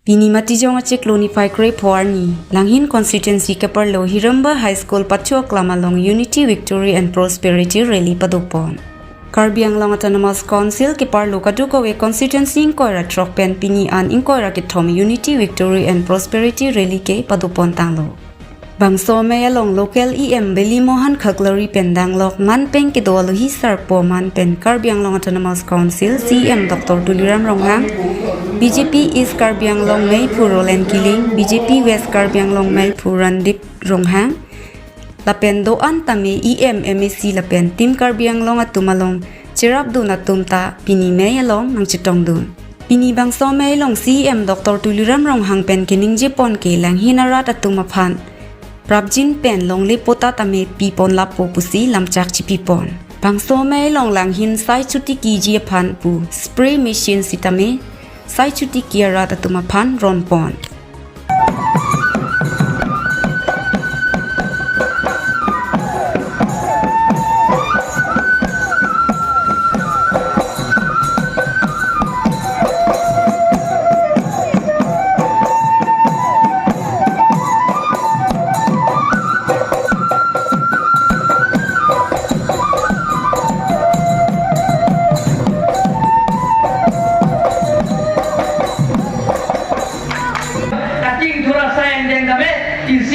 Pini matijong achek lonify kre phoarni Langhin Constituency kaparlo Hiramba High School Pacho Klamalong Unity Victory and Prosperity Rally padupon. Karbi Anglong Autonomous Council kaparlo kadukawe constituency inkoira trokpen pini an inkoira kithom Unity Victory and Prosperity Rally ke padupon tanglo. Bangso mayalong local EM Beli Mohan Khaglari pendang lok man peng kidol hi sarpo man pen Karbi Anglong Autonomous Council CM Dr. Tuliram Ronghang BJP East Karbi Anglong Mai Purolen Kiling BJP West Karbi Anglong Mai Purandip Ronghang lapen doan tame EM MAC lapen tim Karbi Anglong atumalong chirap dun atumta pini mayalong nang chitong dun pini bangso mayalong CM Dr. Tuliram Ronghang pen kining jepon ke Langhin arat atumaphan Prabjin pen longle pota tame pipon lapo pusi lamchak chipipon. Bangso may long Langhin sai chuti ki jiapan pu spray machine sitame sai chuti ki arat atumapan ronpon.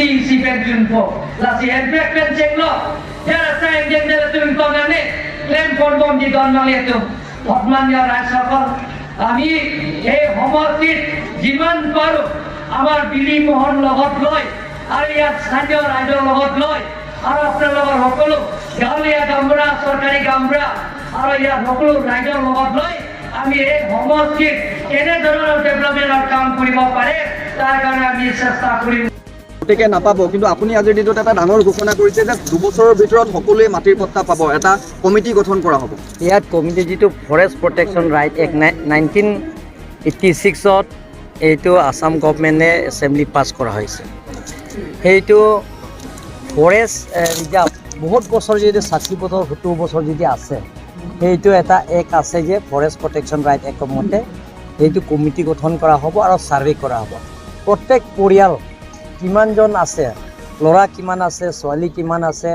isi penjun po, lasi handbag penceng lo, ya saya yang dia tu ingkongan ni, lem pon di don mang itu, Otman ya rasakal, ami homosit jiman paru, amar bili mohon logot loy, ariat sanjor idol logot loy, arapna logot hokulu, galia gambra sorkari gambra, arayat hokulu idol logot loy, ami homosit, kene doron development kaam koribo pare, tar karone ami chesta koriম গতিকে নাপাব কিন্তু আপুনি আজিৰ দিনটোত এটা ডাঙৰ ঘোষণা কৰিছে যে 2 বছৰৰ ভিতৰত সকলোৱে মাটিৰ পট্টা পাব এটা কমিটি গঠন কৰা হ'ব ইয়াত কমিটি যিটো ফৰেষ্ট প্ৰটেকশ্যন ৰাইট এক্ট 1986ত এইটো আসাম গভৰ্ণমেণ্টে এছেম্বলি পাছ কৰা হৈছে সেইটো ফৰেষ্ট ৰিজাৰ্ভ বহুত বছৰ যদি 60 বছৰ 70 বছৰ যদি আছে সেইটো এটা এক আছে যে ফৰেষ্ট প্ৰটেকশ্যন ৰাইট এক্ট মতে সেইটো কমিটি গঠন কৰা হ'ব আৰু সাৰ্ভে কৰা হ'ব প্ৰত্যেক পৰিয়াল কিমান জন আছে লৰা কিমান আছে ছোৱালী কিমান আছে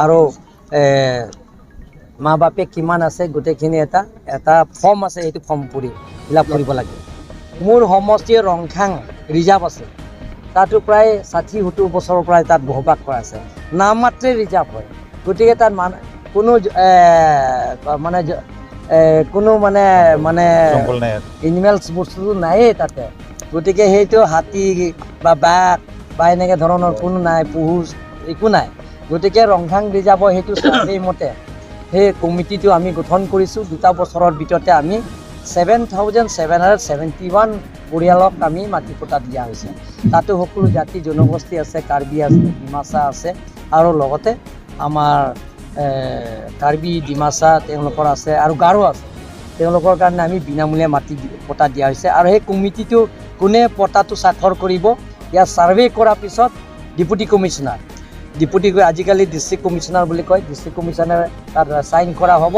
আৰু মা বাপে কিমান আছে গোটেইখিনি এটা ফৰ্ম আছে এইটো ফৰ্ম পৰি ফিল আপ কৰিব লাগে মোৰ সমষ্টিৰ ৰংখাং ৰিজাৰ্ভ আছে তাতো প্ৰায় 60-70 বছৰৰ পৰা তাত বহবাস কৰা আছে নাম মাত্ৰ ৰিজাৰ্ভ হয় গতিকে তাত কোনো মানে এনিমেলছ বস্তু নাই তাতে গতিকে সেইটো হাতী বা বাঘ বা এনেকৈ ধৰণৰ কোনো নাই পুহুচ একো নাই গতিকে ৰংখাং ৰিজাৰ্ভ সেইটো সাৰ্ভে মতে সেই কমিটিটো আমি গঠন কৰিছোঁ 2 বছৰৰ ভিতৰতে আমি 7771 পৰিয়ালক আমি মাটি পট্টা দিয়া হৈছে তাতো সকলো জাতি জনগোষ্ঠী আছে কাৰ্বি আছে ডিমাচা আছে আৰু লগতে আমাৰ কাৰ্বি ডিমাচা তেওঁলোকৰ আছে আৰু গাৰো আছে তেওঁলোকৰ কাৰণে আমি বিনামূলীয়া মাটি পট্টা দিয়া হৈছে আৰু সেই কমিটিটো কোনে পট্টাটো স্বাক্ষৰ কৰিব ইয়াৰ সাৰ্ভে কৰাৰ পিছত ডিপুটি কমিশনাৰ আজিকালি ডিস্ট্ৰিক্ট কমিশনাৰ বুলি কয় ডিস্ট্ৰিক্ট কমিশনাৰ তাত সাইন কৰা হ'ব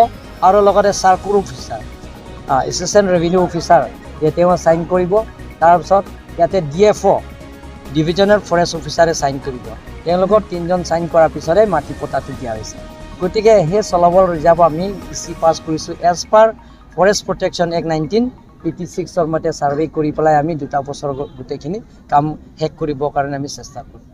আৰু লগতে circle officer assistant revenue officer তেওঁ সাইন কৰিব তাৰপিছত ইয়াতে ডিএফঅ ডিভিজনেল ফৰেষ্ট অফিচাৰে সাইন কৰিব তেওঁলোকৰ 3জন সাইন কৰাৰ পিছতে মাটি পট্টাটো দিয়া হৈছে গতিকে সেই চলাবল ৰিজাৰ্ভ আমি ইচি পাছ কৰিছোঁ as per forest protection act 1986 মতে সাৰ্ভে কৰি পেলাই আমি 2 বছৰ গোটেইখিনি কাম শেষ কৰিবৰ কাৰণে আমি চেষ্টা কৰিম